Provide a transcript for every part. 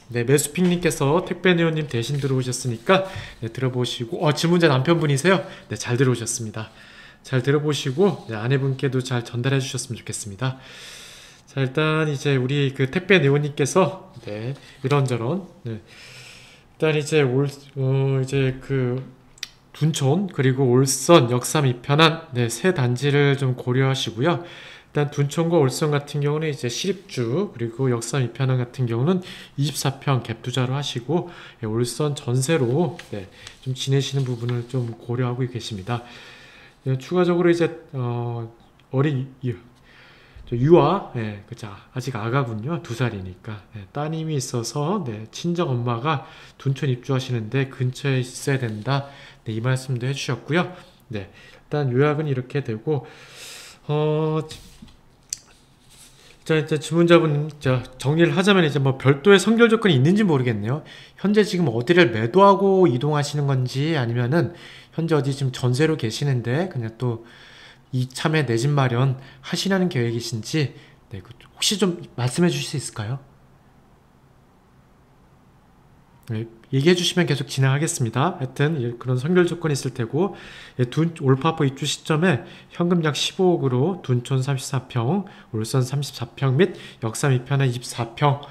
네, 매수핑님께서 택배네오님 대신 들어오셨으니까 네, 들어보시고 질문자 남편분이세요? 네, 잘 들어오셨습니다. 잘 들어보시고 네, 아내분께도 잘 전달해 주셨으면 좋겠습니다. 자, 일단 이제 우리 그 택배네오님께서 네, 이런저런 네, 일단 이제 이제 그 둔촌 그리고 올선 역삼 이편한 네, 세 단지를 좀 고려하시고요. 일단 둔촌과 올선 같은 경우는 이제 시립주 그리고 역삼 이편한 같은 경우는 24평 갭 투자로 하시고 예, 올선 전세로 네, 좀 지내시는 부분을 좀 고려하고 계십니다. 예, 추가적으로 이제 어린 유아, 예, 그죠. 아직 아가군요. 2살이니까. 예, 따님이 있어서, 네, 친정 엄마가 둔촌 입주하시는데 근처에 있어야 된다. 네, 이 말씀도 해주셨고요. 네, 일단 요약은 이렇게 되고, 어, 자, 이제 주문자분, 정리를 하자면 이제 뭐 별도의 선결 조건이 있는지 모르겠네요. 현재 지금 어디를 매도하고 이동하시는 건지 아니면은 현재 어디 지금 전세로 계시는데 그냥 또 이참에 내 집 마련 하시라는 계획이신지 네, 혹시 좀 말씀해 주실 수 있을까요? 네, 얘기해 주시면 계속 진행하겠습니다. 하여튼 그런 선결 조건이 있을 테고 예, 올파포 입주 시점에 현금 약 15억으로 둔촌 34평, 올선 34평 및 역삼 2편에 24평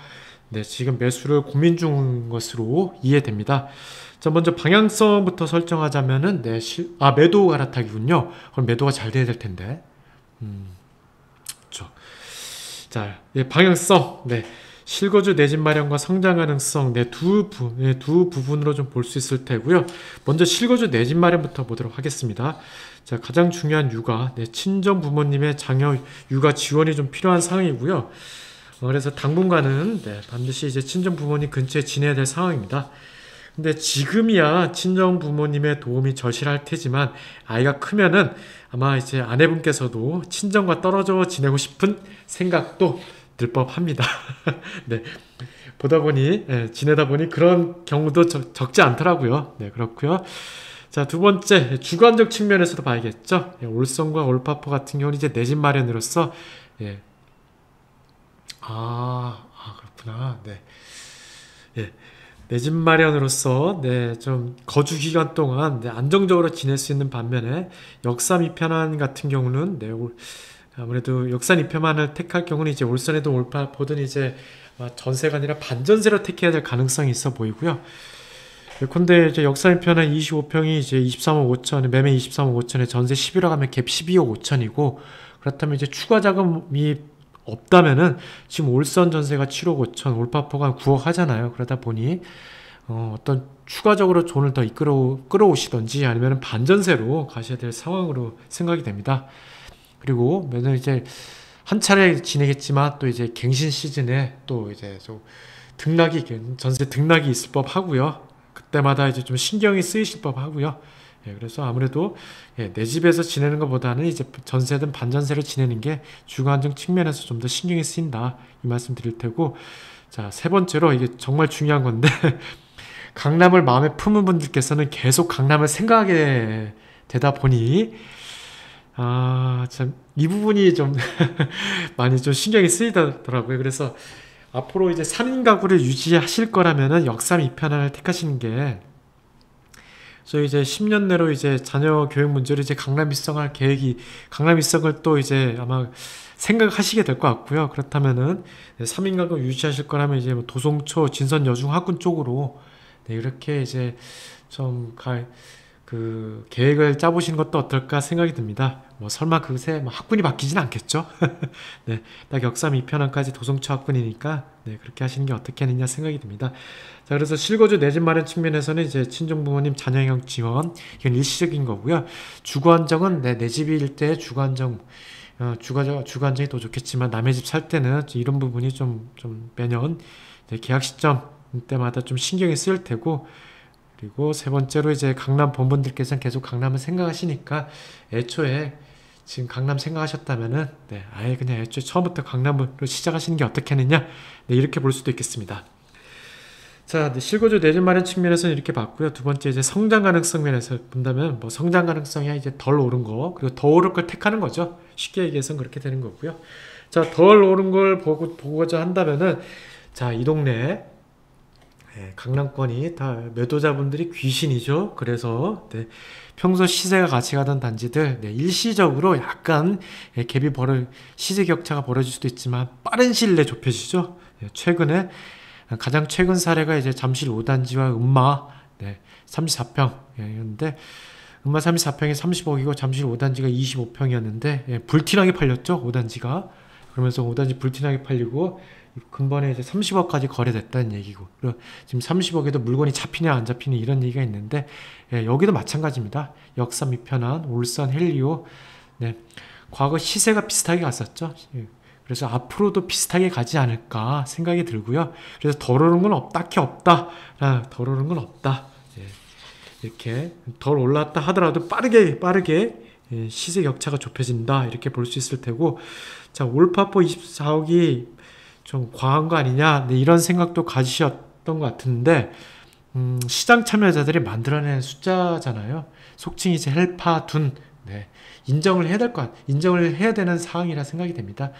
네, 지금 매수를 고민 중인 것으로 이해됩니다. 자, 먼저 방향성부터 설정하자면은 네, 매도 갈아타기군요. 그럼 매도가 잘 돼야 될 텐데. 그렇죠. 자, 예, 방향성. 네. 실거주 내 집 마련과 성장 가능성 두 부분으로 좀 볼 수 있을 테고요. 먼저 실거주 내 집 마련부터 보도록 하겠습니다. 자, 가장 중요한 육아, 네, 친정 부모님의 장려 육아 지원이 좀 필요한 상황이고요. 그래서 당분간은 네, 반드시 이제 친정 부모님 근처에 지내야 될 상황입니다. 근데 지금이야 친정 부모님의 도움이 절실할 테지만 아이가 크면은 아마 이제 아내분께서도 친정과 떨어져 지내고 싶은 생각도 들 법합니다. 네. 보다 보니 지내다 보니 그런 경우도 적지 않더라고요. 네, 그렇고요. 자, 두 번째 주관적 측면에서도 봐야겠죠. 예, 올성과 올파포 같은 경우는 이제 내 집 마련으로서 예. 그렇구나. 네. 예. 내 집 마련으로서 네, 좀 거주 기간 동안 네, 안정적으로 지낼 수 있는 반면에 역삼 이편한 같은 경우는 네, 아무래도 역산 이편만을 택할 경우는 이제 올선에도 올파포든 이제 전세가 아니라 반전세로 택해야 될 가능성이 있어 보이고요. 예컨대 이제 역산 이편한 25평이 이제 23억 5천, 매매 23억 5천에 전세 11억 하면 갭 12억 5천이고 그렇다면 이제 추가 자금이 없다면은 지금 올선 전세가 7억 5천, 올파포가 9억 하잖아요. 그러다 보니 어떤 추가적으로 돈을 더 끌어오시던지 아니면 반전세로 가셔야 될 상황으로 생각이 됩니다. 그리고 매년 이제 한 차례 지내겠지만 또 이제 갱신 시즌에 또 이제 좀 전세 등락이 있을 법 하고요. 그때마다 이제 좀 신경이 쓰이실 법 하고요. 예, 그래서 아무래도 예, 내 집에서 지내는 것보다는 이제 전세든 반전세를 지내는 게 주거안정 측면에서 좀 더 신경이 쓰인다 이 말씀 드릴 테고 자, 세 번째로 이게 정말 중요한 건데 강남을 마음에 품은 분들께서는 계속 강남을 생각하게 되다 보니 참, 이 부분이 좀 많이 좀 신경이 쓰이더라고요. 그래서 앞으로 이제 3인 가구를 유지하실 거라면은 역삼 이편을 택하시는 게 저희 이제 10년 내로 이제 자녀 교육 문제로 이제 강남 입성할 계획이 강남 입성을 또 이제 아마 생각하시게 될 것 같고요. 그렇다면은 3인 가구 유지하실 거라면 이제 뭐 도송초, 진선 여중 학군 쪽으로 네, 이렇게 이제 좀 그 계획을 짜보시는 것도 어떨까 생각이 듭니다. 뭐 설마 그새 뭐 학군이 바뀌진 않겠죠? 네, 딱 역삼 이편안까지 도성초 학군이니까 네, 그렇게 하시는 게 어떻겠느냐 생각이 듭니다. 자, 그래서 실거주 내 집 마련 측면에서는 이제 친정 부모님 자녀형 지원 이건 일시적인 거고요. 주거 안정은 내 집일 때 주거 안정 주거 안정이 더 좋겠지만 남의 집 살 때는 이런 부분이 좀 매년 계약 시점 때마다 좀 신경이 쓰일 테고 그리고 세 번째로 이제 강남 본분들께서는 계속 강남을 생각하시니까 애초에 지금 강남 생각하셨다면은 네, 아예 그냥 애초에 처음부터 강남으로 시작하시는 게 어떻겠느냐 네, 이렇게 볼 수도 있겠습니다. 자, 네, 실거주 내 집 마련 측면에서는 이렇게 봤고요. 두 번째 이제 성장 가능성 면에서 본다면 뭐 성장 가능성이 이제 덜 오른 거 그리고 더 오를 걸 택하는 거죠. 쉽게 얘기해서는 그렇게 되는 거고요. 자, 덜 오른 걸 보고자 한다면은 자, 이 동네 강남권이 다 매도자분들이 귀신이죠. 그래서 평소 시세가 같이 가던 단지들 일시적으로 약간 갭이 시세 격차가 벌어질 수도 있지만 빠른 시일 내에 좁혀지죠. 최근에 가장 최근 사례가 이제 잠실 5단지와 음마 34평이었는데 음마 34평이 30억이고 잠실 5단지가 25평이었는데 불티나게 팔렸죠. 5단지가. 그러면서 5단지 불티나게 팔리고 근본에 이제 30억까지 거래됐다는 얘기고, 그리고 지금 30억에도 물건이 잡히냐 안 잡히냐 이런 얘기가 있는데, 여기도 마찬가지입니다. 역삼 이편한 울산 헬리오, 과거 시세가 비슷하게 갔었죠. 그래서 앞으로도 비슷하게 가지 않을까 생각이 들고요. 그래서 덜 오른 건 딱히 없다. 덜 오른 건 없다. 이렇게 덜 올랐다 하더라도 빠르게 시세 격차가 좁혀진다 이렇게 볼 수 있을 테고, 자 올파포 24억이 좀 과한 거 아니냐 이런 생각도 가지셨던 것 같은데, 시장 참여자들이 만들어낸 숫자잖아요. 속칭 이제 헬파둔 인정을 해야 되는 사항이라 생각이 됩니다.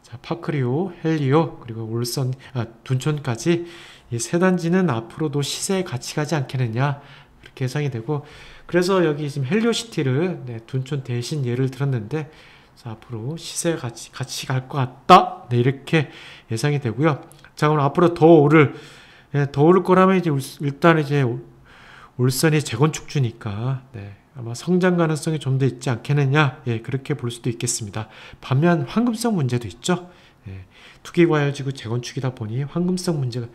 자 파크리오, 헬리오 그리고 울산 둔촌까지 이 세 단지는 앞으로도 시세에 같이 가지 않겠느냐 그렇게 예상이 되고, 그래서 여기 지금 헬리오시티를 둔촌 대신 예를 들었는데, 자, 앞으로 시세가 같이 갈 것 같다. 이렇게 예상이 되고요. 자, 그럼 앞으로 더 오를 거라면 이제 일단 이제 울산이 재건축주니까 아마 성장 가능성이 좀 더 있지 않겠느냐. 그렇게 볼 수도 있겠습니다. 반면 황금성 문제도 있죠. 투기과열지구 재건축이다 보니 황금성 문제가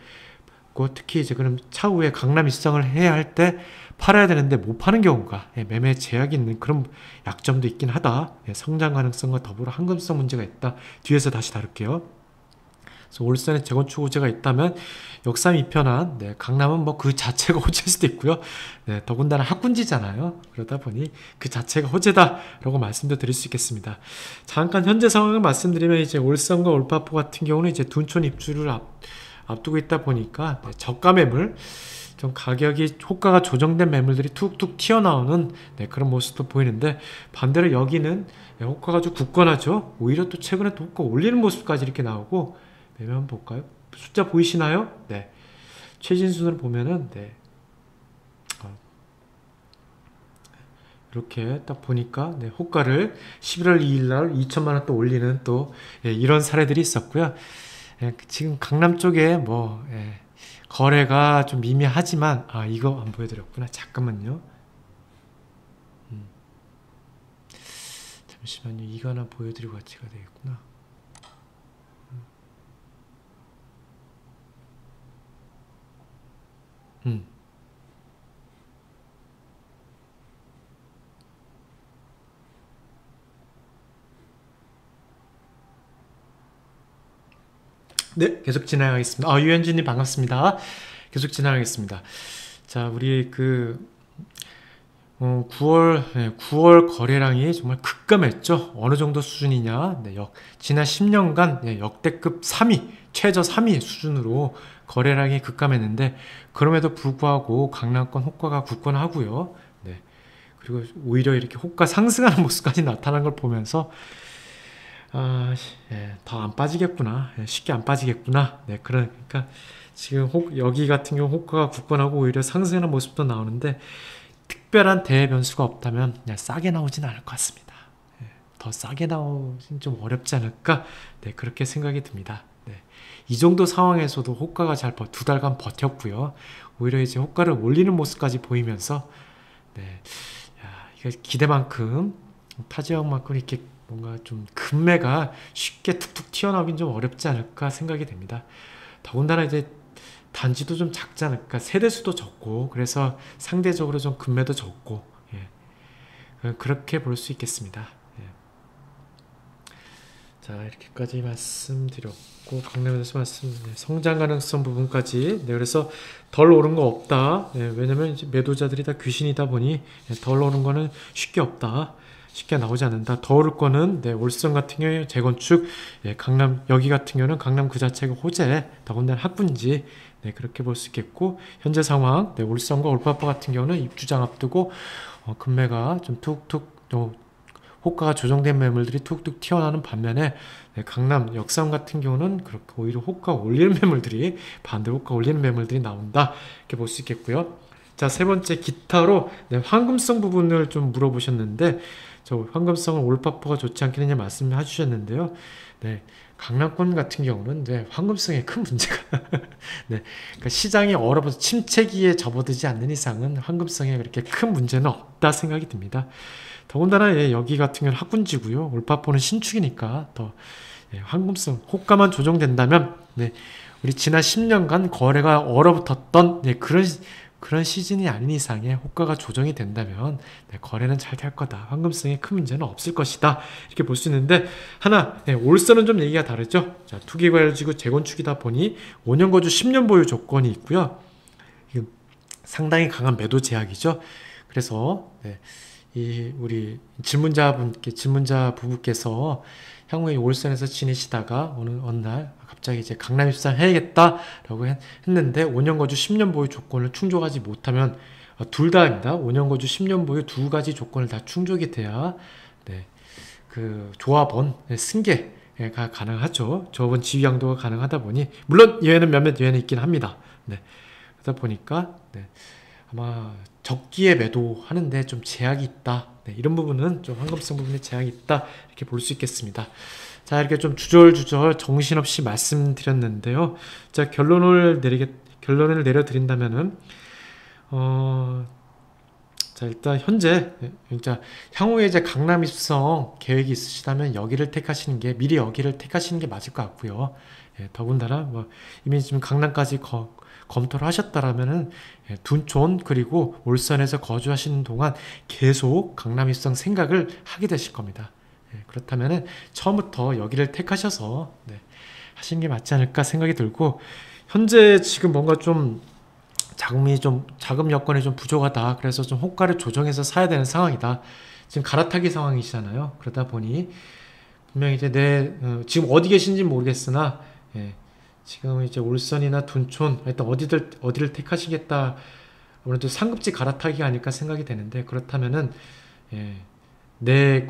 있고, 특히 이제 그럼 차후에 강남 입성을 해야 할 때 팔아야 되는데 못 파는 경우가 매매 제약이 있는 그런 약점도 있긴 하다. 성장 가능성과 더불어 황금성 문제가 있다. 뒤에서 다시 다룰게요. 그래서 울산에 재건축 호재가 있다면 역삼 이편한 강남은 뭐 그 자체가 호재일 수도 있고요. 더군다나 학군지잖아요. 그러다 보니 그 자체가 호재다라고 말씀도 드릴 수 있겠습니다. 잠깐 현재 상황을 말씀드리면, 이제 울산과 올파포 같은 경우는 이제 둔촌 입주를 앞두고 있다 보니까 저가 매물, 좀 가격이 호가가 조정된 매물들이 툭툭 튀어나오는 그런 모습도 보이는데, 반대로 여기는 호가가 좀 굳건하죠. 오히려 또 최근에 또 호가 올리는 모습까지 이렇게 나오고, 매매 한번 볼까요? 숫자 보이시나요? 최진순을 보면은 이렇게 딱 보니까 호가를 11월 2일날 2천만 원 또 올리는 또 이런 사례들이 있었고요. 지금 강남 쪽에 거래가 좀 미미하지만, 이거 안 보여드렸구나. 잠깐만요. 잠시만요. 이거 하나 보여드리고 같이 가야 되겠구나. 계속 진행하겠습니다. 유현진님 반갑습니다. 계속 진행하겠습니다. 자, 우리 9월 거래량이 정말 급감했죠. 어느 정도 수준이냐? 지난 10년간 역대급 3위, 최저 3위 수준으로 거래량이 급감했는데, 그럼에도 불구하고 강남권 호가가 굳건하고요. 그리고 오히려 이렇게 호가 상승하는 모습까지 나타난 걸 보면서 더 안 빠지겠구나. 쉽게 안 빠지겠구나. 그러니까 지금 여기 같은 경우 호가가 굳건하고 오히려 상승하는 모습도 나오는데, 특별한 대변수가 없다면 그냥 싸게 나오진 않을 것 같습니다. 더 싸게 나오긴 좀 어렵지 않을까? 그렇게 생각이 듭니다. 이 정도 상황에서도 호가가 잘 2달간 버텼고요. 오히려 이제 호가를 올리는 모습까지 보이면서, 이게 기대만큼, 타지역만큼 이렇게 뭔가 좀 금매가 쉽게 툭툭 튀어나오긴 좀 어렵지 않을까 생각이 됩니다. 더군다나 이제 단지도 좀 작지 않을까, 세대수도 적고, 그래서 상대적으로 좀 금매도 적고, 그렇게 볼 수 있겠습니다. 자, 이렇게까지 말씀드렸고, 강남에서 성장 가능성 부분까지, 그래서 덜 오른 거 없다. 왜냐면 이제 매도자들이 다 귀신이다 보니 덜 오른 거는 쉽게 없다. 쉽게 나오지 않는다. 더 오를 거는 울산 같은 경우에 재건축, 강남 여기 같은 경우는 강남 그 자체가 호재, 더군다나 학군지, 그렇게 볼 수 있겠고, 현재 상황 울산과 올파포 같은 경우는 입주장 앞두고 금매가 좀 툭툭 호가가 조정된 매물들이 툭툭 튀어나오는 반면에 강남, 역삼 같은 경우는 그렇게 오히려 호가 올리는 매물들이 반대로 호가 올리는 매물들이 나온다 이렇게 볼 수 있겠고요. 자, 세 번째 기타로 황금성 부분을 좀 물어보셨는데 저 황금성은 올파포가 좋지 않겠느냐 말씀해 주셨는데요. 네, 강남권 같은 경우는 황금성에 큰 문제가 그러니까 시장이 얼어붙어 침체기에 접어들지 않는 이상은 황금성에 그렇게 큰 문제는 없다 생각이 듭니다. 더군다나 여기 같은 경우는 학군지고요. 올파포는 신축이니까 더 황금성 호가만 조정된다면 우리 지난 10년간 거래가 얼어붙었던 그런 시즌이 아닌 이상에 호가가 조정이 된다면 거래는 잘 될 거다. 황금성에 큰 문제는 없을 것이다. 이렇게 볼 수 있는데 하나 올선은 좀 얘기가 다르죠. 자, 투기과열지구 재건축이다 보니 5년 거주 10년 보유 조건이 있고요. 상당히 강한 매도 제약이죠. 그래서 우리 질문자 부부께서 향후에 올선에서 지내시다가 어느 날 갑자기 이제 강남 입사 해야겠다라고 했는데 5년 거주 10년 보유 조건을 충족하지 못하면 둘 다입니다. 5년 거주 10년 보유 두 가지 조건을 다 충족이 돼야 그 조합원 승계가 가능하죠. 조합원 지위 양도가 가능하다 보니 물론 몇몇 예외는 있긴 합니다. 그러다 보니까 아마 적기에 매도하는데 좀 제약이 있다. 이런 부분은 좀 황금성 부분에 제약이 있다. 이렇게 볼 수 있겠습니다. 자, 이렇게 좀 주절주절 정신없이 말씀드렸는데요. 자, 결론을 내려드린다면은, 자, 일단 현재, 향후에 이제 강남 입성 계획이 있으시다면 미리 여기를 택하시는 게 맞을 것 같고요. 더군다나, 이미 지금 강남까지 검토를 하셨다라면은 둔촌 그리고 울산에서 거주하시는 동안 계속 강남 입성 생각을 하게 되실 겁니다. 그렇다면은 처음부터 여기를 택하셔서 하시는 게 맞지 않을까 생각이 들고 현재 지금 뭔가 좀 자금 여건이 좀 부족하다. 그래서 좀 호가를 조정해서 사야 되는 상황이다. 지금 갈아타기 상황이시잖아요. 그러다 보니 분명히 이제 지금 어디 계신지 모르겠으나 지금 이제 울산이나 둔촌 일단 어디를 택하시겠다. 아무래도 상급지 갈아타기가 아닐까 생각이 되는데 그렇다면은 내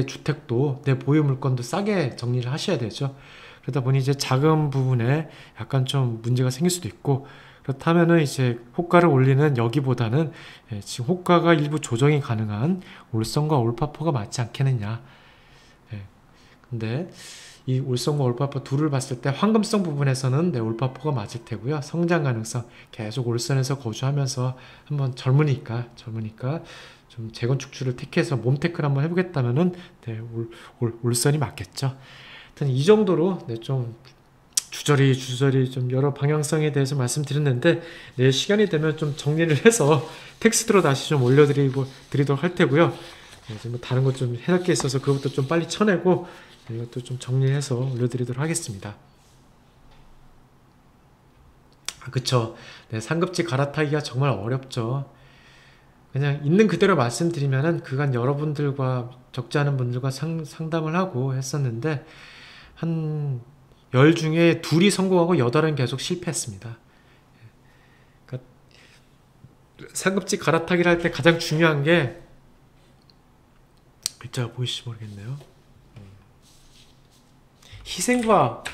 주택도 내 보유 물건도 싸게 정리를 하셔야 되죠. 그러다 보니 이제 자금 부분에 약간 좀 문제가 생길 수도 있고 그렇다면은 이제 호가를 올리는 여기보다는 지금 호가가 일부 조정이 가능한 울성과 올파포가 맞지 않겠느냐. 근데 이 울성과 올파포 둘을 봤을 때 황금성 부분에서는 올파포가 맞을 테고요. 성장 가능성 계속 울산에서 거주하면서 한번 젊으니까 좀 재건축주를 택해서 몸테크를 한번 해보겠다면은 울산이 맞겠죠. 하여튼 이 정도로 좀 주저리 좀 여러 방향성에 대해서 말씀드렸는데 시간이 되면 좀 정리를 해서 텍스트로 다시 좀 올려드리도록 할 테고요. 뭐 다른 것 좀 해할 게 있어서 그것도 좀 빨리 쳐내고 이것도 좀 정리해서 올려드리도록 하겠습니다. 그쵸. 상급지 갈아타기가 정말 어렵죠. 그냥 있는 그대로 말씀드리면은 그간 여러분들과 적지 않은 분들과 상담을 하고 했었는데 한 10 중에 2이 성공하고 8은 계속 실패했습니다. 그러니까 상급지 갈아타기를 할 때 가장 중요한 게 글자가 보이실지 모르겠네요. 희생과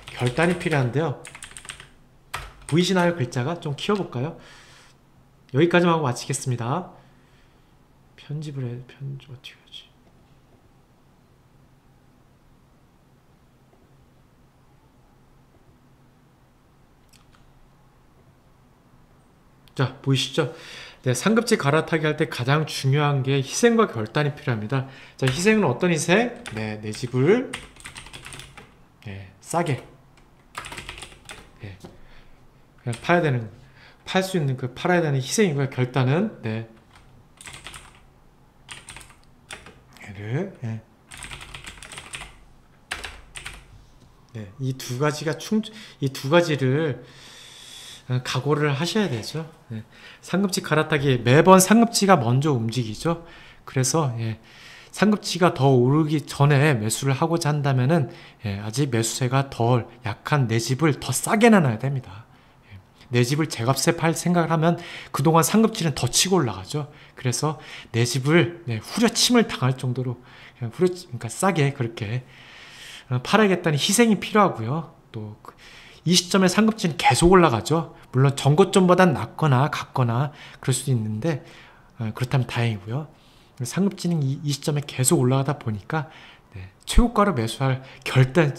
결단이 필요한데요. 보이시나요? 글자가? 좀 키워볼까요? 여기까지만 하고 마치겠습니다. 편집 어떻게 하지? 자, 보이시죠? 상급지 갈아타기 할 때 가장 중요한 게 희생과 결단이 필요합니다. 자, 희생은 어떤 희생? 내 집을 싸게 그냥 팔 수 있는 팔아야 되는 희생이고요. 결단은 이 두 가지를 각오를 하셔야 되죠. 상급지 갈아타기 매번 상급지가 먼저 움직이죠. 그래서 상급지가 더 오르기 전에 매수를 하고자 한다면은 아직 매수세가 덜 약한 내 집을 더 싸게 내놔야 됩니다. 내 집을 제값에 팔 생각을 하면 그동안 상급지는 더 치고 올라가죠. 그래서 내 집을 후려침을 당할 정도로 그냥 그러니까 싸게 그렇게 팔아야겠다는 희생이 필요하고요. 또 이 시점에 상급지는 계속 올라가죠. 물론 전고점보단 낮거나 같거나 그럴 수도 있는데 그렇다면 다행이고요. 상급지는 이 시점에 계속 올라가다 보니까 최고가로 매수할 결단,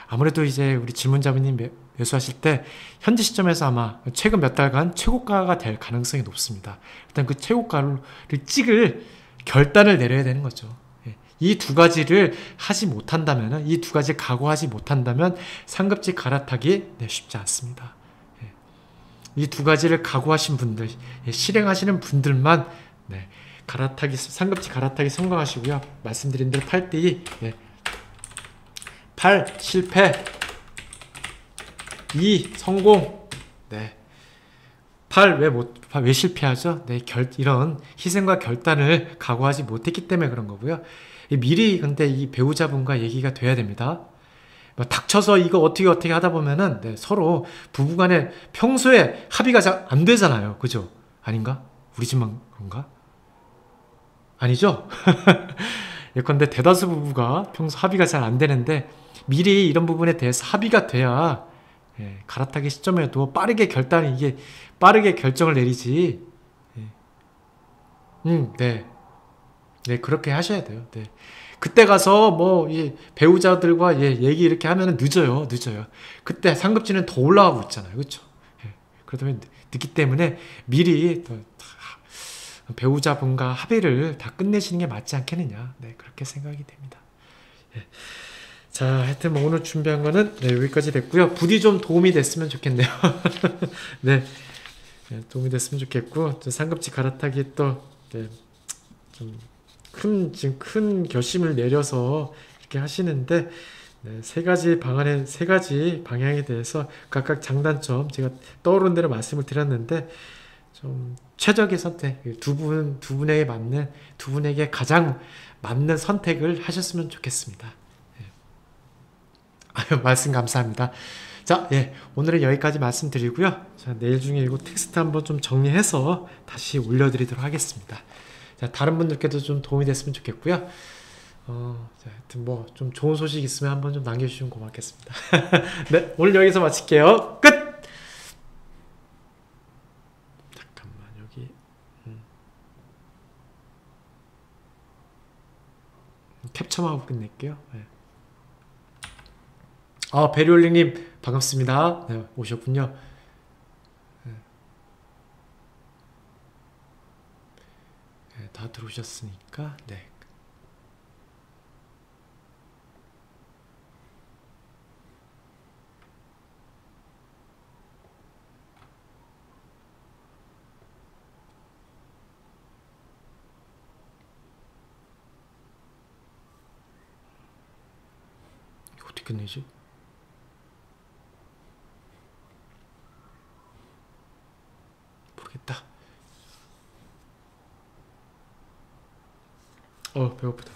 아무래도 이제 우리 질문자분님 매수하실 때 현재 시점에서 아마 최근 몇 달간 최고가가 될 가능성이 높습니다. 일단 그 최고가를 찍을 결단을 내려야 되는 거죠. 이 두 가지를 하지 못한다면, 이 두 가지 각오하지 못한다면 상급지 갈아타기 쉽지 않습니다. 이 두 가지를 각오하신 분들, 실행하시는 분들만 갈아타기, 상급지 갈아타기 성공하시고요. 말씀드린 대로 8대2, 8 실패, 2 성공. 8 왜 실패하죠? 이런 희생과 결단을 각오하지 못했기 때문에 그런 거고요. 미리 근데 이 배우자분과 얘기가 돼야 됩니다. 닥쳐서 이거 어떻게 하다 보면은 서로 부부간에 평소에 합의가 잘 안 되잖아요. 그죠? 아닌가? 우리 집만 그런가? 아니죠? 예컨대 대다수 부부가 평소 합의가 잘 안 되는데 미리 이런 부분에 대해서 합의가 돼야 갈아타기 시점에도 빠르게 결정을 내리지. 그렇게 하셔야 돼요. 그때 가서 배우자들과 얘기 이렇게 하면 늦어요. 그때 상급지는 더 올라가고 있잖아요. 그렇죠? 그렇다면 늦기 때문에 미리 배우자분과 합의를 다 끝내시는 게 맞지 않겠느냐. 그렇게 생각이 됩니다. 자, 하여튼 오늘 준비한 거는 여기까지 됐고요. 부디 좀 도움이 됐으면 좋겠네요. 도움이 됐으면 좋겠고, 상급지 갈아타기 또 좀 큰 결심을 내려서 이렇게 하시는데 세 가지 방향에 대해서 각각 장단점 제가 떠오른 대로 말씀을 드렸는데 좀 최적의 선택, 두 분에게 가장 맞는 선택을 하셨으면 좋겠습니다. 말씀 감사합니다. 자, 오늘은 여기까지 말씀드리고요. 자, 내일 중에 이거 텍스트 한번 좀 정리해서 다시 올려드리도록 하겠습니다. 자, 다른 분들께도 좀 도움이 됐으면 좋겠고요. 자, 하여튼 좀 좋은 소식 있으면 한번 좀 남겨주시면 고맙겠습니다. 네, 오늘 여기서 마칠게요. 끝! 잠깐만, 여기. 캡처만 하고 끝낼게요. 베리올링님, 반갑습니다. 오셨군요. 다 들어오셨으니까, 이거 어떻게 끝내지? 모르겠다. 배고프다.